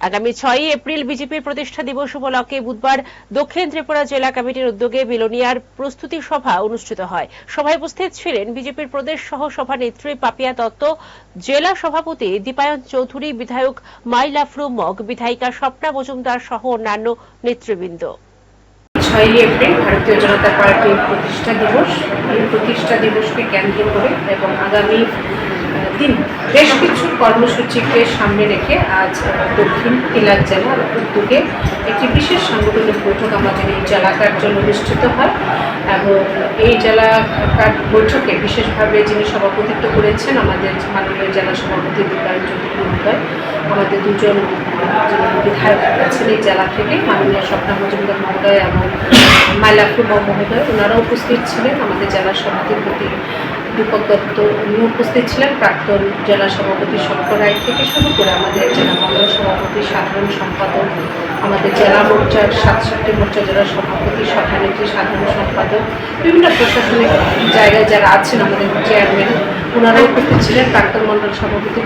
আগামী 6 এপ্রিল বিজেপির প্রতিষ্ঠা দিবস উপলক্ষে বুধবার দক্ষিণ ত্রিপুরা জেলা কমিটির উদ্যোগে বিলোনিয়ার প্রস্তুতি সভা অনুষ্ঠিত হয়। সভায় উপস্থিত ছিলেন বিজেপির প্রদেশ সহ সভানেত্রী পাপিয়া দত্ত, জেলা সভাপতি দীপায়ন চৌধুরী, বিধায়ক মাইল আফরু মগ, বিধায়িকা স্বপ্না মজুমদার সহ অন্যান্য নেতৃবৃন্দ। 6 এপ্রিল ভারতীয় জনতা পার্টির প্রতিষ্ঠা দিবস। এই প্রতিষ্ঠা দিবসকে কেন্দ্র করে এবং আগামী দিন বেশ কিছু কর্মসূচিকে সামনে রেখে আজ দক্ষিণ তিলাক জেলার উদ্যোগে একটি বিশেষ সাংগঠনিক বৈঠক আমাদের এই জেলা কার্যালয়ে অনুষ্ঠিত হয় এবং এই জেলা বৈঠকে বিশেষভাবে যিনি সভাপতিত্ব করেছেন আমাদের মাননীয় জেলা সভাপতি দীপায়ন চৌধুরী মহোদয়, আমাদের দুজন বিধায়ক আছেন এই জেলা থেকে, মাননীয় স্বপ্না মজুমদার মহোদয় এবং মাইল আফরু মহোদয়, ওনারা উপস্থিত ছিলেন। আমাদের জেলা সভাপতি দীপক দত্ত উনি উপস্থিত ছিলেন, প্রাক্তন জেলা সভাপতি শঙ্কর রায় থেকে শুরু করে আমাদের জেলা মন্ডল সভাপতি, সাধারণ সম্পাদক, আমাদের জেলা মোর্চার 67 মোর্চা জেলা সভাপতি, সভানেত্রী, সাধারণ সম্পাদক, বিভিন্ন প্রশাসনিক জায়গায় যারা আছেন, আমাদের চেয়ারম্যান ওনারা উপস্থিত ছিলেন, প্রাক্তন মন্ডল সভাপতি